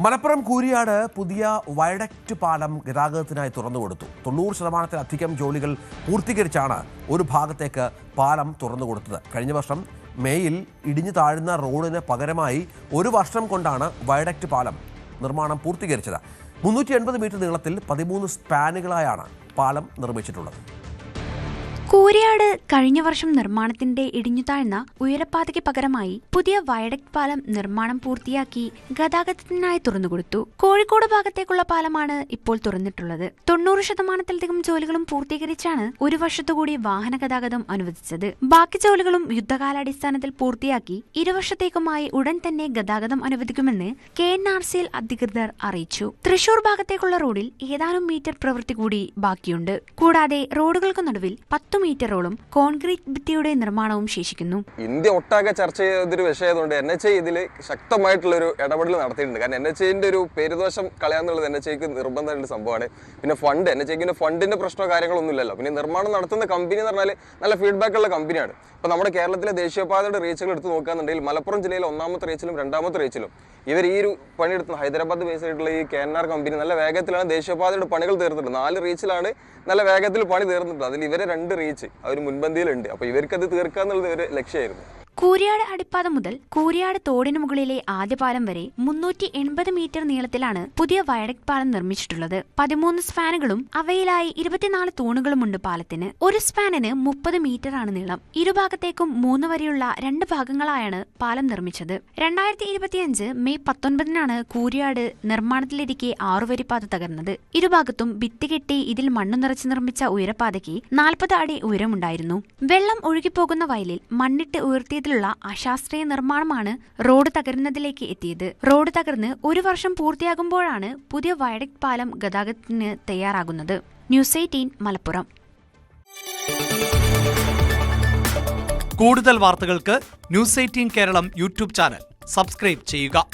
മലപ്പുറം കൂരിയാട് പുതിയ വയഡക്റ്റ് പാലം ഗതാഗതത്തിനായി തുറന്നുകൊടുത്തു. 90% ജോലികൾ പൂർത്തീകരിച്ചാണ് ഒരു ഭാഗത്തേക്ക് പാലം തുറന്നുകൊടുത്തത്. കഴിഞ്ഞ വർഷം മേയിൽ ഇടിഞ്ഞു താഴുന്ന റോഡിന് പകരമായി ഒരു വർഷം കൊണ്ടാണ് വയഡക്റ്റ് പാലം നിർമ്മാണം പൂർത്തീകരിച്ചത്. 380 മീറ്റർ നീളത്തിൽ 13 സ്പാനുകളായാണ് പാലം നിർമ്മിച്ചിട്ടുള്ളത്. കൂരിയാട് കഴിഞ്ഞ വർഷം നിർമ്മാണത്തിന്റെ ഇടിഞ്ഞുതാഴ്ന്ന ഉയരപ്പാതയ്ക്ക് പകരമായി പുതിയ വയഡക്റ്റ് പാലം നിർമ്മാണം പൂർത്തിയാക്കി ഗതാഗതത്തിനായി തുറന്നുകൊടുത്തു. കോഴിക്കോട് ഭാഗത്തേക്കുള്ള പാലമാണ് ഇപ്പോൾ തുറന്നിട്ടുള്ളത്. 90%-ലധികം ജോലികളും പൂർത്തീകരിച്ചാണ് ഒരു വർഷത്തുകൂടി വാഹന ഗതാഗതം അനുവദിച്ചത്. ബാക്കി ജോലികളും യുദ്ധകാലാടിസ്ഥാനത്തിൽ പൂർത്തിയാക്കി ഇരുവർഷത്തേക്കുമായി ഉടൻ തന്നെ ഗതാഗതം അനുവദിക്കുമെന്ന് KNRCL അധികൃതർ അറിയിച്ചു. തൃശൂർ ഭാഗത്തേക്കുള്ള റോഡിൽ ഏതാനും മീറ്റർ പ്രവൃത്തി കൂടി ബാക്കിയുണ്ട്. കൂടാതെ റോഡുകൾക്ക് നടുവിൽ 10 മീറ്ററോളം കോൺക്രീറ്റ് ഭിത്തിയുടെ നിർമ്മാണവും ശേഷിക്കുന്നു. ഇന്ത്യ ഒട്ടാകെ ചർച്ച ചെയ്തൊരു വിഷയമായതുകൊണ്ട് NHAI ഇതിൽ ശക്തമായിട്ടുള്ളൊരു ഇടപെടൽ നടത്തിയിട്ടുണ്ട്. കാരണം NHAIന്റെ ഒരു പേരുദോഷം കളയാന്നുള്ളത് NHAIക്ക് നിർബന്ധമായിട്ടുള്ള സംഭവമാണ്. പിന്നെ NHAIക്ക് ഫണ്ടിന്റെ പ്രശ്നമോ കാര്യങ്ങളൊന്നും ഇല്ലല്ലോ. പിന്നെ നിർമ്മാണം നടത്തുന്ന കമ്പനി എന്ന് പറഞ്ഞാൽ നല്ല ഫീഡ്ബാക്ക് ഉള്ള കമ്പനിയാണ്. ഇപ്പോൾ നമ്മുടെ കേരളത്തിലെ ദേശീയപാതയുടെ റീച്ചുകൾ എടുത്ത് നോക്കുകയാണെന്നുണ്ടെങ്കിൽ മലപ്പുറം ജില്ലയിലെ 1ാമത്തെ റീച്ചിലും 2ാമത്തെ റീച്ചിലും ഇവർ ഈ ഒരു പണിയെടുത്ത ഹൈദരാബാദ് ബേസ് ആയിട്ടുള്ള ഈ KNR കമ്പനി നല്ല വേഗത്തിലാണ് ദേശീയപാതയുടെ പണികൾ തീർത്തിട്ടുണ്ട്. 4 റീച്ചിലാണ് നല്ല വേഗത്തിൽ പണി തീർന്നിട്ടുണ്ട്. അതിൽ ഇവരെ 2 റീച്ച് അവർ മുൻപന്തിയിലുണ്ട്. അപ്പോൾ ഇവർക്കത് തീർക്കുക എന്നുള്ളത് ഒരു ലക്ഷ്യമായിരുന്നു. കൂരിയാട് അടിപ്പാത മുതൽ കൂരിയാട് തോടിന് മുകളിലെ ആദ്യ പാലം വരെ 380 മീറ്റർ നീളത്തിലാണ് പുതിയ വയഡക്റ്റ് പാലം നിർമ്മിച്ചിട്ടുള്ളത്. 13 സ്പാനുകളും അവയിലായി 24 തൂണുകളുമുണ്ട്. പാലത്തിന് ഒരു സ്പാനിന് 30 മീറ്ററാണ് നീളം. ഇരുഭാഗത്തേക്കും 3 വരെയുള്ള 2 ഭാഗങ്ങളായാണ് പാലം നിർമ്മിച്ചത്. 2025 മെയ് 19-നാണ് കൂരിയാട് നിർമ്മാണത്തിലിരിക്കെ 6 വരി പാത തകർന്നത്. ഇരുഭാഗത്തും ഭിത്തി കെട്ടി ഇതിൽ മണ്ണു നിറച്ച് നിർമ്മിച്ച ഉയരപ്പാതയ്ക്ക് 40 അടി ഉയരമുണ്ടായിരുന്നു. വെള്ളം ഒഴുകിപ്പോകുന്ന വയലിൽ മണ്ണിട്ട് ഉയർത്തിയത് അശാസ്ത്രീയ നിർമ്മാണമാണ് റോഡ് തകരുന്നതിലേക്ക് എത്തിയത്. റോഡ് തകർന്ന് ഒരു വർഷം പൂർത്തിയാകുമ്പോഴാണ് പുതിയ വയഡക്റ്റ് പാലം ഗതാഗതത്തിന് തയ്യാറാകുന്നത്. ന്യൂസ് 18 മലപ്പുറം. കൂടുതൽ വാർത്തകൾക്ക് news 18 Keralam YouTube channel subscribe ചെയ്യുക.